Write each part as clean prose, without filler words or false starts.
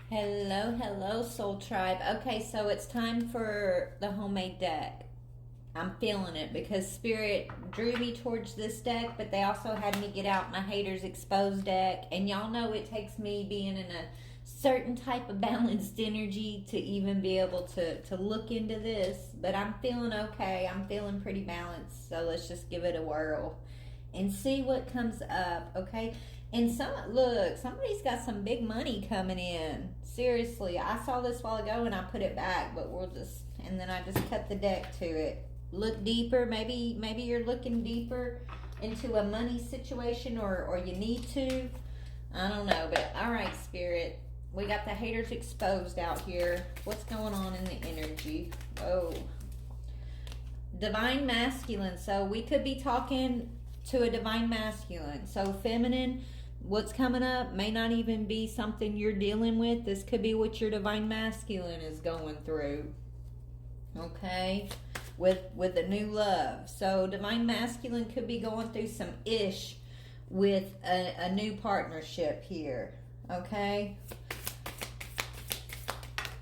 Hello, Soul Tribe. Okay, so it's time for the homemade deck. I'm feeling it because Spirit drew me towards this deck, but they also had me get out my Haters Exposed deck. And y'all know it takes me being in a certain type of balanced energy to even be able to look into this. But I'm feeling okay. I'm feeling pretty balanced. So let's just give it a whirl and see what comes up, okay? And somebody's got some big money coming in. Seriously, I saw this while ago and I put it back, but and then I just cut the deck to it. Look deeper. Maybe you're looking deeper into a money situation, or you need to. I don't know, but all right, Spirit. We got the Haters Exposed out here. What's going on in the energy? Oh, Divine Masculine. So we could be talking to a Divine Masculine. So feminine, what's coming up may not even be something you're dealing with. This could be what your Divine Masculine is going through. Okay? With a new love. So Divine Masculine could be going through some ish with a new partnership here. Okay?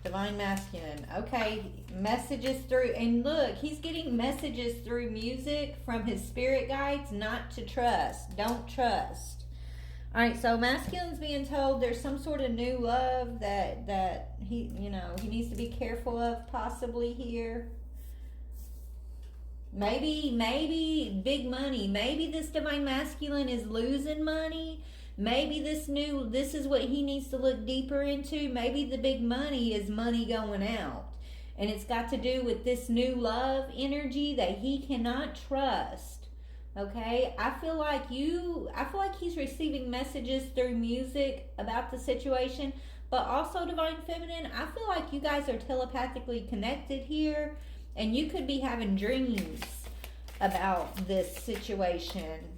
Divine Masculine. Okay, messages through, and look, he's getting messages through music from his spirit guides not to trust. Don't trust. All right, so masculine's being told there's some sort of new love that he needs to be careful of, possibly here. Maybe big money. Maybe this Divine Masculine is losing money. Maybe this is what he needs to look deeper into. Maybe the big money is money going out. And it's got to do with this new love energy that he cannot trust. Okay? I feel like he's receiving messages through music about the situation, but also Divine Feminine, I feel like you guys are telepathically connected here, and you could be having dreams about this situation.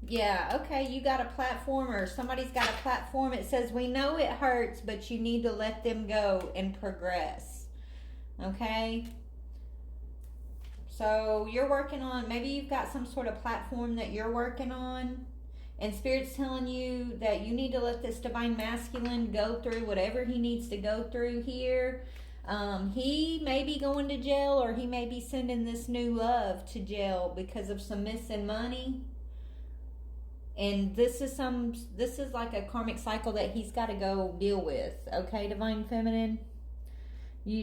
Yeah, okay, you got a platform, or somebody's got a platform. It says, we know it hurts, but you need to let them go and progress. Okay? So you're working on, maybe you've got some sort of platform that you're working on, and Spirit's telling you that you need to let this Divine Masculine go through whatever he needs to go through here. He may be going to jail, or he may be sending this new love to jail because of some missing money. And this is like a karmic cycle that he's got to go deal with. Okay, Divine Feminine?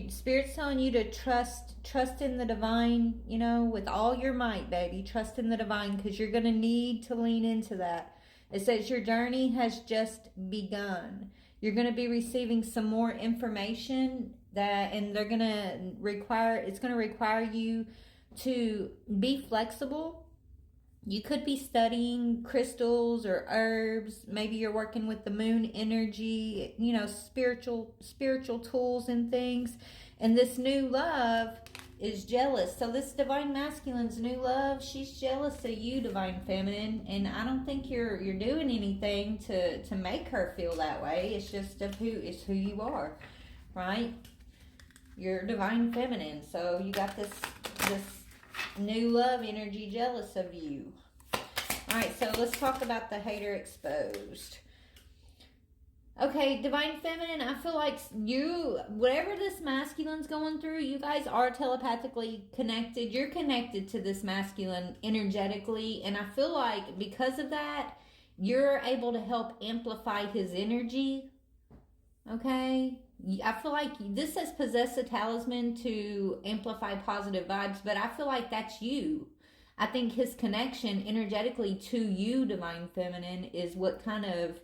Spirit's telling you to trust in the divine, with all your might, baby. Trust in the divine, because you're going to need to lean into that. It says your journey has just begun. You're going to be receiving some more information and it's going to require you to be flexible. You could be studying crystals or herbs. Maybe you're working with the moon energy, spiritual tools and things. And this new love is jealous. So this Divine Masculine's new love, she's jealous of you, Divine Feminine. And I don't think you're doing anything to make her feel that way. It's just who you are, right? You're Divine Feminine. So you got this new love energy jealous of you. Alright, so let's talk about the Hater Exposed. Okay, Divine Feminine, I feel like whatever this masculine's going through, you guys are telepathically connected. You're connected to this masculine energetically, and I feel like because of that, you're able to help amplify his energy. Okay? I feel like this says possess a talisman to amplify positive vibes, but I feel like that's you. I think his connection energetically to you, Divine Feminine, is what kind of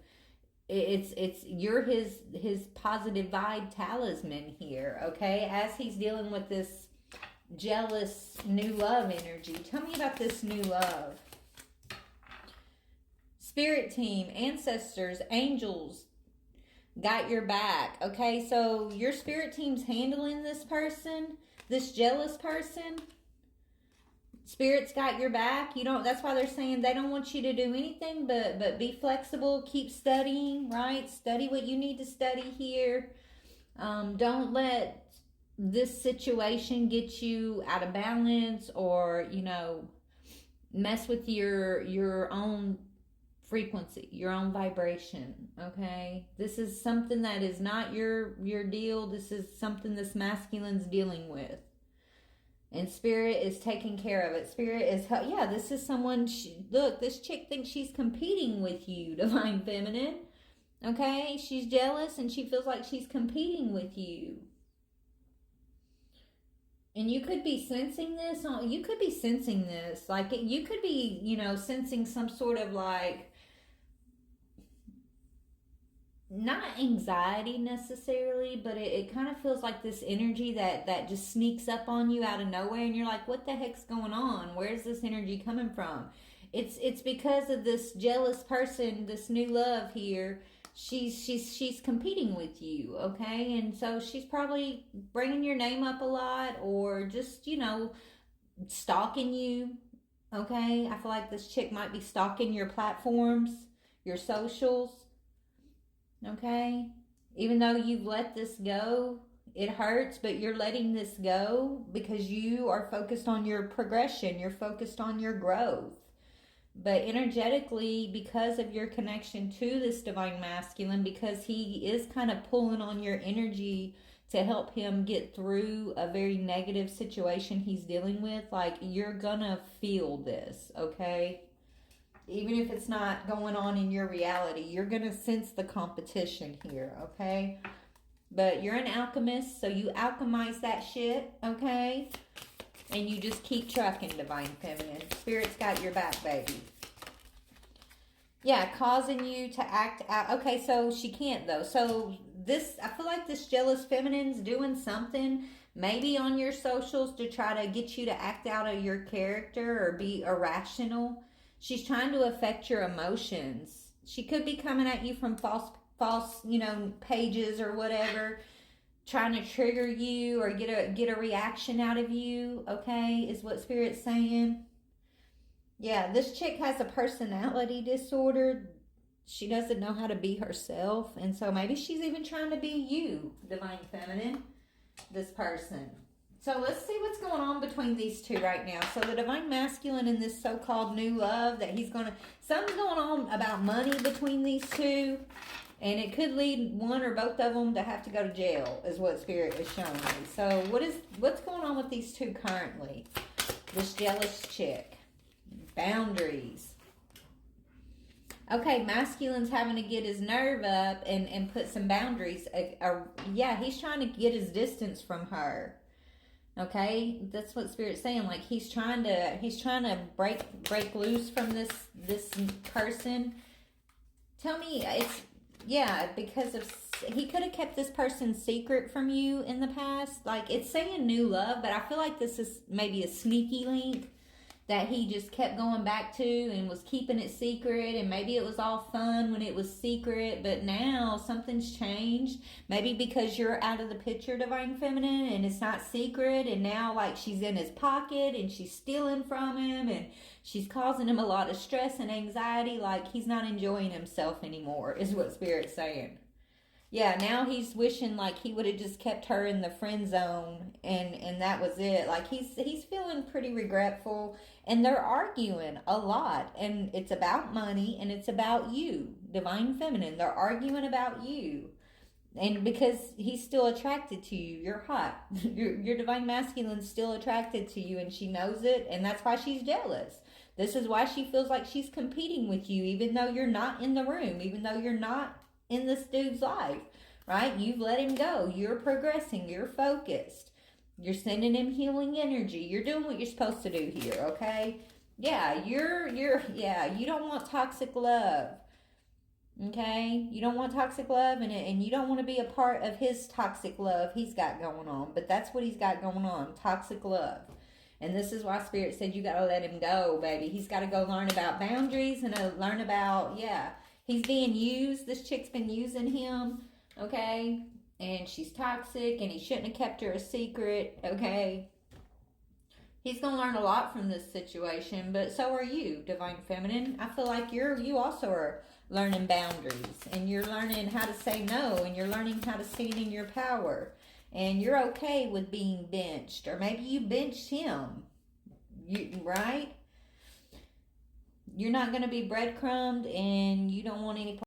you're his positive vibe talisman here, okay? As he's dealing with this jealous new love energy. Tell me about this new love. Spirit team, ancestors, angels, got your back. Okay, so your spirit team's handling this person, this jealous person. Spirit's got your back. That's why they're saying they don't want you to do anything but be flexible, keep studying, right? Study what you need to study here. Don't let this situation get you out of balance, or mess with your own frequency, your own vibration, okay? This is something that is not your deal. This is something this masculine's dealing with. And Spirit is taking care of it. Spirit is, yeah, this is someone, look, this chick thinks she's competing with you, Divine Feminine. Okay? She's jealous and she feels like she's competing with you. And you could be sensing this. You could be sensing this. Like, you could be, sensing some sort of like, not anxiety necessarily, but it kind of feels like this energy that just sneaks up on you out of nowhere, and you're like, what the heck's going on? Where's this energy coming from? It's because of this jealous person, this new love here. She's competing with you, okay? And so she's probably bringing your name up a lot, or just, stalking you, okay? I feel like this chick might be stalking your platforms, your socials. Okay? Even though you've let this go, it hurts, but you're letting this go because you are focused on your progression. You're focused on your growth. But energetically, because of your connection to this Divine Masculine, because he is kind of pulling on your energy to help him get through a very negative situation he's dealing with, like, you're gonna feel this, okay? Even if it's not going on in your reality, you're going to sense the competition here, okay? But you're an alchemist, so you alchemize that shit, okay? And you just keep trucking, Divine Feminine. Spirit's got your back, baby. Yeah, causing you to act out. Okay, so she can't, though. So this, I feel like this jealous feminine's doing something, maybe on your socials, to try to get you to act out of your character or be irrational. She's trying to affect your emotions. She could be coming at you from false, pages or whatever, trying to trigger you or get a reaction out of you, okay, is what Spirit's saying. Yeah, this chick has a personality disorder. She doesn't know how to be herself, and so maybe she's even trying to be you, Divine Feminine, this person. So let's see what's going on between these two right now. So the Divine Masculine and this so-called new love that something's going on about money between these two. And it could lead one or both of them to have to go to jail, is what Spirit is showing me. So what's going on with these two currently? This jealous chick. Boundaries. Okay, masculine's having to get his nerve up and put some boundaries. Yeah, he's trying to get his distance from her. Okay, that's what Spirit's saying. Like, he's trying to break loose from this person. Tell me, because he could have kept this person secret from you in the past. Like, it's saying new love, but I feel like this is maybe a sneaky link that he just kept going back to and was keeping it secret, and maybe it was all fun when it was secret, but now something's changed. Maybe because you're out of the picture, Divine Feminine, and it's not secret, and now, like, she's in his pocket and she's stealing from him and she's causing him a lot of stress and anxiety. Like, he's not enjoying himself anymore, is what Spirit's saying. Yeah, now he's wishing like he would have just kept her in the friend zone and that was it. Like, he's feeling pretty regretful, and they're arguing a lot, and it's about money and it's about you, Divine Feminine. They're arguing about you. And because he's still attracted to you, you're hot. Your Divine Masculine's still attracted to you, and she knows it, and that's why she's jealous. This is why she feels like she's competing with you, even though you're not in the room, even though you're not in this dude's life, right? You've let him go. You're progressing. You're focused. You're sending him healing energy. You're doing what you're supposed to do here, okay? Yeah, you don't want toxic love, okay? You don't want toxic love, and you don't want to be a part of his toxic love he's got going on, but that's what he's got going on, toxic love. And this is why Spirit said you got to let him go, baby. He's got to go learn about boundaries and learn about, he's being used. This chick's been using him, okay? And she's toxic, and he shouldn't have kept her a secret, okay? He's going to learn a lot from this situation, but so are you, Divine Feminine. I feel like you also are learning boundaries, and you're learning how to say no, and you're learning how to stand in your power, and you're okay with being benched, or maybe you benched him, right? you're not going to be breadcrumbed, and you don't want any